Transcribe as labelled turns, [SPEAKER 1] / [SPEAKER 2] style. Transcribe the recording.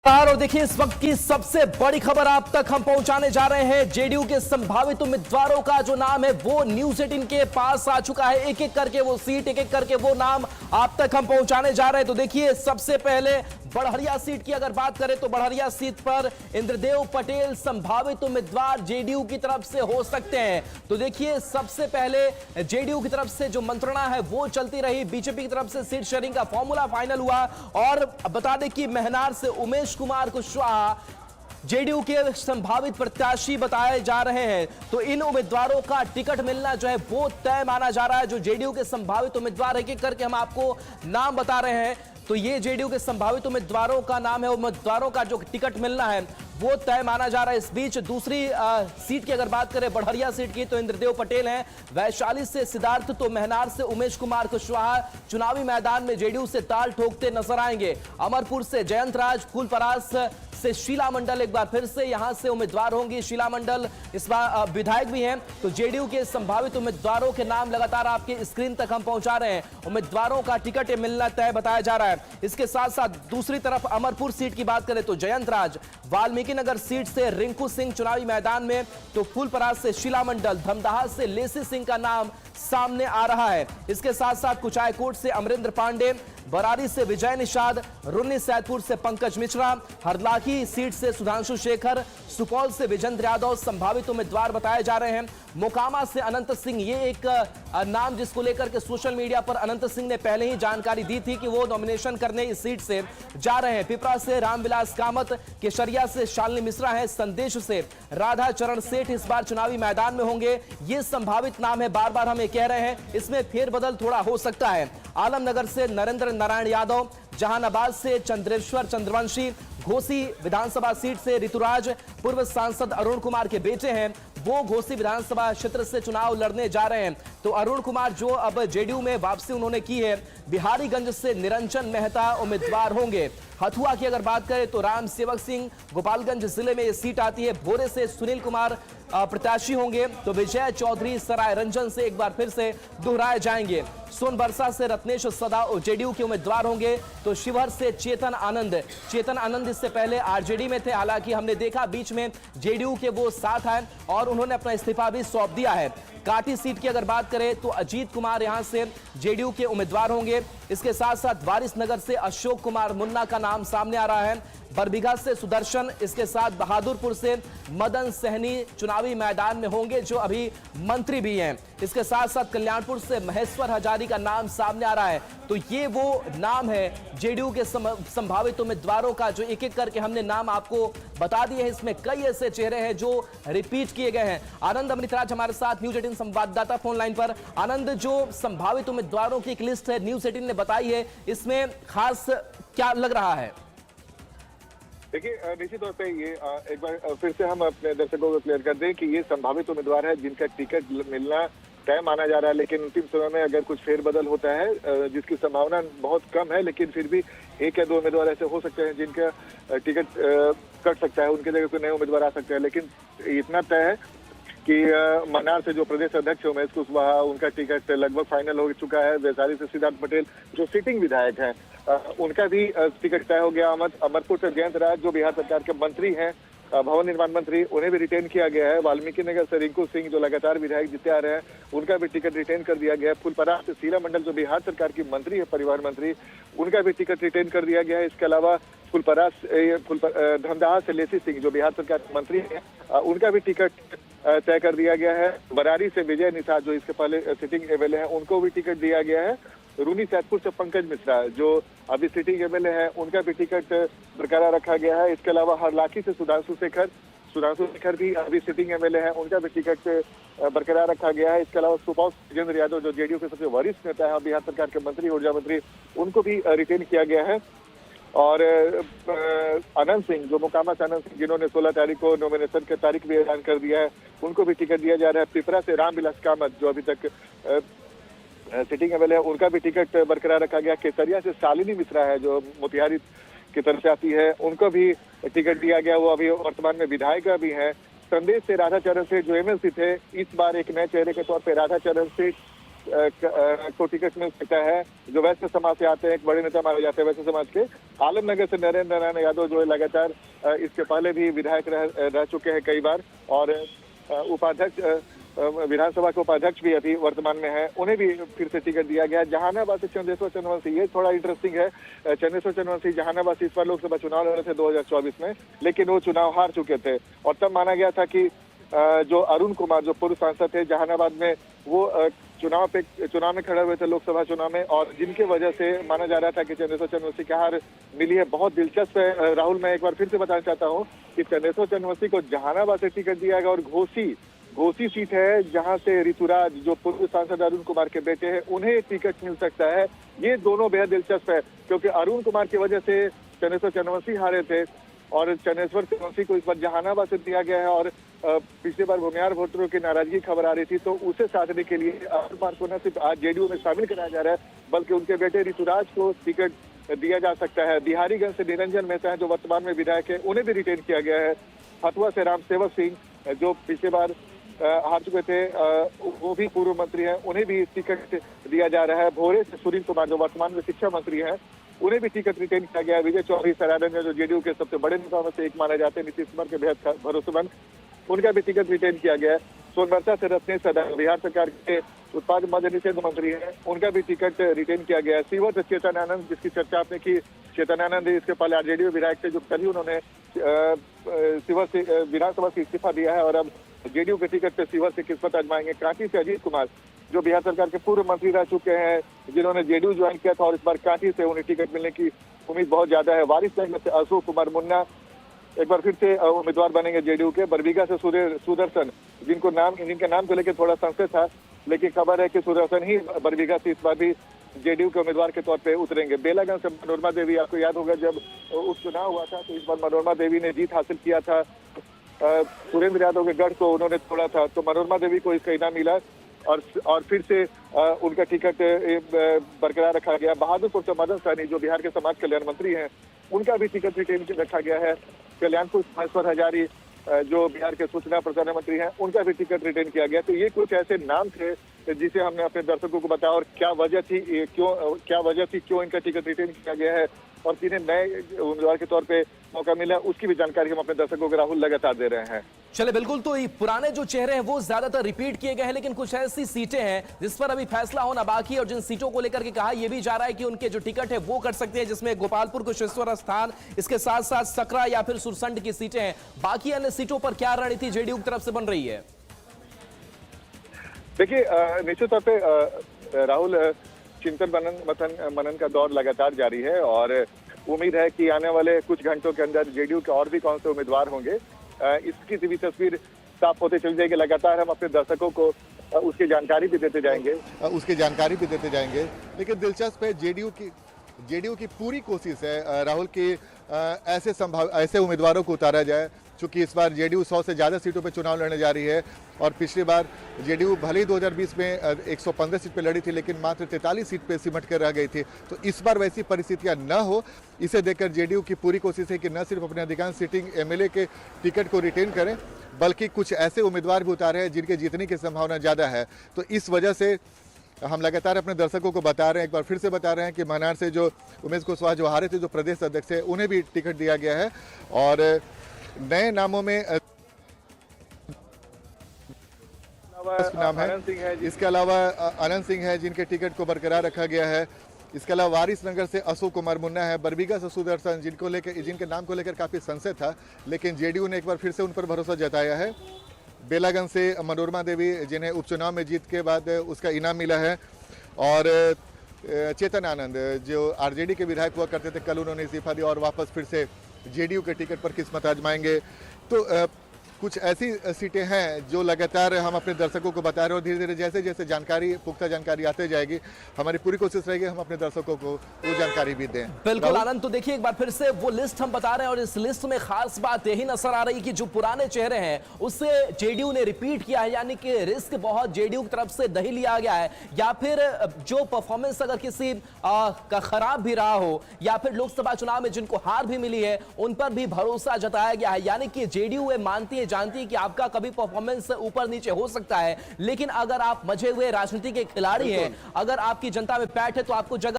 [SPEAKER 1] और देखिए इस वक्त की सबसे बड़ी खबर आप तक हम पहुंचाने जा रहे हैं। जेडीयू के संभावित उम्मीदवारों का जो नाम है वो न्यूज़ 18 के पास आ चुका है। एक एक करके वो सीट, एक एक करके वो नाम आप तक हम पहुंचाने जा रहे हैं। तो देखिए सबसे पहले बड़हरिया सीट की अगर बात करें तो बड़हरिया सीट पर इंद्रदेव पटेल संभावित उम्मीदवार जेडीयू की तरफ से हो सकते हैं। तो देखिए सबसे पहले जेडीयू की तरफ से जो मंत्रणा है वो चलती रही, बीजेपी की तरफ से सीट शेयरिंग का फॉर्मूला फाइनल हुआ और बता दें कि मेहनार से उमेश कुमार कुशवाहा जेडीयू के संभावित प्रत्याशी बताए जा रहे हैं। तो इन उम्मीदवारों का टिकट मिलना जो है वो तय माना जा रहा है। जो जेडीयू के संभावित उम्मीदवार एक एक करके हम आपको नाम बता रहे हैं। तो ये जेडीयू के संभावित उम्मीदवारों का नाम है, उम्मीदवारों का जो टिकट मिलना है वो तय माना जा रहा है। इस बीच दूसरी सीट की अगर बात करें बड़हरिया सीट की तो इंद्रदेव पटेल हैं, वैशाली से सिद्धार्थ, तो मेहनार से उमेश कुमार कुशवाहा चुनावी मैदान में जेडीयू से ताल ठोकते नजर आएंगे। अमरपुर से जयंत राज, फूलपरास से शीला मंडल एक बार फिर से यहां से उम्मीदवार होंगी। शीला मंडल इस बार विधायक भी हैं। तो जेडीयू के संभावित उम्मीदवारों के नाम लगातार आपके स्क्रीन तक हम पहुंचा रहे हैं। उम्मीदवारों का टिकट मिलना तय बताया जा रहा है। इसके साथ साथ दूसरी तरफ अमरपुर सीट की बात करें तो जयंत राज, वाल्मीकि नगर सीट से रिंकू सिंह चुनावी मैदान में, तो फूलपरास से शीला मंडल, धमदाहा से लेसी सिंह का नाम सामने आ रहा है। इसके साथ साथ कुचायकोट से अमरिंदर पांडे, बरारी से विजय निषाद, रुन्नी सैदपुर से पंकज मिश्रा, हरलाखी सीट से सुधांशु शेखर, सुपौल से विजेंद्र यादव संभावित उम्मीदवार बताए जा रहे हैं। मोकामा से अनंत सिंह, ये एक नाम जिसको लेकर के सोशल मीडिया पर अनंत सिंह ने पहले ही जानकारी दी थी कि वो नॉमिनेशन करने इस सीट से जा रहे हैं। पिपरा से रामविलास कामत, केशरिया से शालिनी मिश्रा है, संदेश से राधा चरण सेठ इस बार चुनावी मैदान में होंगे। ये संभावित नाम है, बार बार हम ये कह रहे हैं, इसमें फेरबदल थोड़ा हो सकता है। आलमनगर से नरेंद्र नारायण यादव, जहानाबाद से चंद्रेश्वर चंद्रवंशी, घोसी विधानसभा सीट से ऋतुराज पूर्व सांसद अरुण कुमार के बेटे हैं, वो घोसी विधानसभा क्षेत्र से चुनाव लड़ने जा रहे हैं। तो अरुण कुमार जो अब जेडीयू में वापसी उन्होंने की है। बिहारीगंज से निरंजन मेहता उम्मीदवार होंगे। हथुआ की अगर बात करें तो राम सेवक सिंह, गोपालगंज जिले में यह सीट आती है। भोरे से सुनील कुमार प्रत्याशी होंगे। तो विजय चौधरी सराय रंजन से एक बार फिर से दोहराए जाएंगे। सोनबरसा से रत्नेश सदा जेडीयू के उम्मीदवार होंगे। तो शिवहर से चेतन आनंद इससे पहले आरजेडी में थे, हालांकि हमने देखा बीच में जेडीयू के वो साथ आए और उन्होंने अपना इस्तीफा भी सौंप दिया है। काटी सीट की अगर बात करें तो अजीत कुमार यहां से जेडीयू के उम्मीदवार होंगे। इसके साथ साथ वारिसनगर से अशोक कुमार मुन्ना का नाम सामने आ रहा है। बरबीघा से सुदर्शन, इसके साथ बहादुरपुर से मदन सहनी चुनावी मैदान में होंगे, जो अभी मंत्री भी हैं। इसके साथ साथ कल्याणपुर से महेश्वर हजारी का नाम सामने आ रहा है। तो ये वो नाम है जेडीयू के संभावित उम्मीदवारों का, जो एक एक करके हमने नाम आपको बता दिए हैं। इसमें कई ऐसे चेहरे हैं जो रिपीट किए गए हैं। आनंद अमृतराज हमारे साथ न्यूज़ 18 संवाददाता फोन लाइन पर। आनंद, जो संभावित उम्मीदवारों की एक लिस्ट है न्यूज़ 18 ने बताई है, इसमें खास क्या लग रहा है?
[SPEAKER 2] देखिए, निश्चित तौर पे ये एक बार फिर से हम अपने दर्शकों को क्लियर कर दें कि ये संभावित उम्मीदवार है जिनका टिकट मिलना तय माना जा रहा है। लेकिन अंतिम समय में अगर कुछ फेरबदल होता है, जिसकी संभावना बहुत कम है, लेकिन फिर भी एक या दो उम्मीदवार ऐसे हो सकते हैं जिनका टिकट कट सकता है, उनके जगह कोई नए उम्मीदवार आ सकते हैं। लेकिन इतना तय है कि मनार से जो प्रदेश अध्यक्ष है उमेश कुशवाहा, उनका टिकट लगभग फाइनल हो चुका है। वैशाली से सिद्धार्थ पटेल जो सिटिंग विधायक हैं, उनका भी टिकट तय हो गया। अमरपुर से जयंत राज जो बिहार सरकार के मंत्री हैं, भवन निर्माण मंत्री, उन्हें भी रिटेन किया गया है। वाल्मीकि नगर से रिंकू सिंह जो लगातार विधायक जीते आ रहे हैं, उनका भी टिकट रिटेन कर दिया गया है। फूलपरास से शीला मंडल जो बिहार सरकार की मंत्री है, परिवहन मंत्री, उनका भी टिकट रिटेन कर दिया गया है। इसके अलावा धमदाहा से लेसी सिंह जो बिहार सरकार के मंत्री है, उनका भी टिकट तय कर दिया गया है। बरारी से विजय निषाद जो इसके पहले सिटिंग एमएलए हैं, उनको भी टिकट दिया गया है। रूनी सैदपुर से पंकज मिश्रा जो अभी सिटिंग एमएलए हैं, उनका भी टिकट बरकरार रखा गया है। इसके अलावा हरलाखी से सुधांशु शेखर भी अभी सिटिंग एमएलए हैं, उनका भी टिकट बरकरार रखा गया है। इसके अलावा सुपौल विजेंद्र यादव जो जेडीयू के सबसे वरिष्ठ नेता है, बिहार सरकार के मंत्री, ऊर्जा मंत्री, उनको भी रिटेन किया गया है। और अनंत सिंह जो मोकामा से अनंत सिंह, जिन्होंने 16 तारीख को नॉमिनेशन की तारीख भी ऐलान कर दिया है, उनको भी टिकट दिया जा रहा है। पिपरा से रामविलास कामत जो अभी तक सिटिंग एमएलए है, उनका भी टिकट बरकरार रखा गया। केसरिया से शालिनी मिश्रा है जो मोतिहारी की तरफ से आती है, उनको भी टिकट दिया गया, वो अभी वर्तमान में विधायिका भी हैं। संदेश से राधा चरण सेठ जो एमएलसी थे, इस बार एक नए चेहरे के तौर पर राधा चरण सेठ को टिकट मिल सकता है, जो वैश्य समाज से आते हैं, एक बड़े नेता माने जाते हैं वैश्य समाज के। आलमनगर से नरेंद्र नारायण यादव जो है लगातार इसके पहले भी विधायक रह चुके हैं कई बार, और उपाध्यक्ष विधानसभा के उपाध्यक्ष भी अभी वर्तमान में है, उन्हें भी फिर से टिकट दिया गया। जहानाबाद से चंदेश्वर चंद्रवंशी, ये थोड़ा इंटरेस्टिंग है। चंदेश्वर चंद्रवंशी जहानाबाद से इस बार लोकसभा चुनाव लड़ रहे थे 2024 में, लेकिन वो चुनाव हार चुके थे, और तब माना गया था कि जो अरुण कुमार जो पूर्व सांसद थे जहानाबाद में, वो चुनाव में खड़े हुए थे लोकसभा चुनाव में, और जिनके वजह से माना जा रहा था कि चंदेश्वर चंद्रवंशी की हार मिली है। बहुत दिलचस्प है राहुल, मैं एक बार फिर से बताना चाहता हूँ कि चंदेश्वर चंद्रवंशी को जहानाबाद से टिकट दिया गया, और घोसी सीट है जहां से ऋतुराज जो पूर्व सांसद अरुण कुमार के बेटे हैं, उन्हें टिकट मिल सकता है। ये दोनों बेहद दिलचस्प है, क्योंकि अरुण कुमार की वजह से चंदेश्वर चंद्रवंशी हारे थे, और चंदेश्वर चंद्रवंशी को इस बार जहानाबाद से दिया गया है। और पिछली बार भूमिहार वोटरों की नाराजगी खबर आ रही थी, तो उसे साधने के लिए अरुण कुमार को न सिर्फ आज जेडीयू में शामिल कराया जा रहा है, बल्कि उनके बेटे ऋतुराज को टिकट दिया जा सकता है। बिहारीगंज से निरंजन मेहता है जो वर्तमान में विधायक है, उन्हें भी रिटेन किया गया है। हथुआ से राम सेवक सिंह जो पिछली बार हार चुके थे, वो भी पूर्व मंत्री हैं, उन्हें भी टिकट दिया जा रहा है। भोरे से सुनील कुमार जो वर्तमान में शिक्षा मंत्री हैं, उन्हें भी टिकट रिटेन किया गया है। विजय चौधरी सरायरंजन जो जेडीयू के सबसे बड़े नेताओं में से एक माने जाते हैं, नीतीश कुमार के बेहद भरोसेमंद, उनका भी टिकट रिटेन किया गया है। सोनभद्र से रत्नेश सदा बिहार सरकार के उत्पाद मद्य निषेध मंत्री हैं, उनका भी टिकट रिटेन किया गया है। सीवर से चेतन आनंद, जिसकी चर्चा आपने की, चेतन आनंद इसके पहले आरजेडी विधायक थे, जो कल ही उन्होंने सीवर से विधानसभा से इस्तीफा दिया है, और अब जेडीयू के टिकट पे सीवर से किस्मत आजमाएंगे। कांटी से अजीत कुमार जो बिहार सरकार के पूर्व मंत्री रह चुके हैं, जिन्होंने जेडीयू ज्वाइन किया था, और इस बार कांटी से उन्हें टिकट मिलने की उम्मीद बहुत ज्यादा है। वारिसनगर से अशोक कुमार मुन्ना एक बार फिर से उम्मीदवार बनेंगे जेडीयू के। बरबीघा से सुदर्शन, जिनके नाम को लेकर थोड़ा संशय था, लेकिन खबर है कि सुदर्शन ही बरबीघा से इस बार भी जेडीयू के उम्मीदवार के तौर पे उतरेंगे। बेलागंज से मनोरमा देवी, आपको याद होगा जब उपचुनाव हुआ था तो इस बार मनोरमा देवी ने जीत हासिल किया था, सुरेंद्र यादव के गढ़ को उन्होंने तोड़ा था, तो मनोरमा देवी को इसका इनाम मिला, और फिर से उनका टिकट बरकरार रखा गया। बहादुरपुर से मदन सहनी जो बिहार के समाज कल्याण मंत्री हैं, उनका भी टिकट रिटेन रखा गया है। कल्याणपुर महेश्वर हजारी जो बिहार के सूचना प्रसारण मंत्री हैं, उनका भी टिकट रिटेन किया गया। तो ये कुछ ऐसे नाम थे जिसे हमने अपने दर्शकों को बताया, और क्या वजह थी क्यों इनका टिकट रिटेन किया गया है, और किन्हें नए उम्मीदवार के तौर पे मौका मिला, उसकी भी जानकारी हम अपने दर्शकों को राहुल लगातार दे रहे हैं।
[SPEAKER 1] चले बिल्कुल, तो ये पुराने जो चेहरे हैं वो ज्यादातर रिपीट किए गए हैं, लेकिन कुछ ऐसी सीटें हैं जिस पर अभी फैसला होना बाकी है, और जिन सीटों को लेकर के कहा यह भी जा रहा है कि उनके जो टिकट है वो कट सकते हैं, जिसमें गोपालपुर, कुशेश्वर स्थान, इसके साथ साथ सकरा या फिर सुरसंड की सीटें हैं। बाकी अन्य सीटों पर क्या रणनीति जेडीयू की तरफ से बन रही है?
[SPEAKER 2] देखिए, निश्चित तौर पे राहुल, चिंतन मनन का दौर लगातार जारी है, और उम्मीद है कि आने वाले कुछ घंटों के अंदर जेडीयू के और भी कौन से उम्मीदवार होंगे, इसकी भी तस्वीर साफ होते चल जाएगी। लगातार हम अपने दर्शकों को उसकी जानकारी भी देते जाएंगे। लेकिन दिलचस्प है, जेडीयू की पूरी कोशिश है राहुल की ऐसे उम्मीदवारों को उतारा जाए, चूंकि इस बार जेडीयू 100 से ज़्यादा सीटों पे चुनाव लड़ने जा रही है, और पिछली बार जेडीयू भले ही 2020 में 115 सीट पे लड़ी थी, लेकिन मात्र 43 सीट पे सिमट कर रह गई थी। तो इस बार वैसी परिस्थितियां न हो, इसे देखकर जेडीयू की पूरी कोशिश है कि न सिर्फ अपने अधिकांश सिटिंग एमएलए के टिकट को रिटेन करें, बल्कि कुछ ऐसे उम्मीदवार भी उतारे हैं जिनके जीतने की संभावना ज़्यादा है। तो इस वजह से हम लगातार अपने दर्शकों को बता रहे हैं, एक बार फिर से बता रहे हैं कि मनार से जो उमेश कुशवाहा जो हारे थे, जो प्रदेश अध्यक्ष है, उन्हें भी टिकट दिया गया है। और नए नामों में नाम है, इसके अलावा अनंत सिंह है जिनके टिकट को बरकरार रखा गया है। इसके अलावा वारिसनगर से अशोक कुमार मुन्ना है, बरबीघा से सुदर्शन, जिनके नाम को लेकर काफ़ी संशय था, लेकिन जेडीयू ने एक बार फिर से उन पर भरोसा जताया है। बेलागंज से मनोरमा देवी, जिन्हें उपचुनाव में जीत के बाद उसका इनाम मिला है, और चेतन आनंद जो आरजेडी के विधायक हुआ करते थे, कल उन्होंने इस्तीफा दिया और वापस फिर से जेडीयू के टिकट पर किस्मत आजमाएंगे। तो कुछ ऐसी सीटें हैं जो लगातार हम अपने दर्शकों को बता रहे हैं, और धीरे धीरे जैसे जैसे पुख्ता जानकारी आते जाएगी, हमारी पूरी कोशिश रहेगी हम अपने दर्शकों को वो जानकारी भी दें।
[SPEAKER 1] बिल्कुल आनंद, तो देखिए एक बार फिर से वो लिस्ट हम बता रहे हैं, और इस लिस्ट में खास बात यही नजर आ रही कि जो पुराने चेहरे हैं उससे जेडीयू ने रिपीट किया है, यानी कि रिस्क बहुत जेडीयू की तरफ से नहीं लिया गया है, या फिर जो परफॉर्मेंस अगर किसी का खराब भी रहा हो, या फिर लोकसभा चुनाव में जिनको हार भी मिली है उन पर भी भरोसा जताया गया है। यानी कि जेडीयू मानती है जानती है कि आपका कभी परफॉर्मेंस ऊपर नीचे हो सकता है, लेकिन अगर आप मजे हुए राजनीति के खिलाड़ी हैं, अगर आपकी जनता में पैठ है तो आपको जगह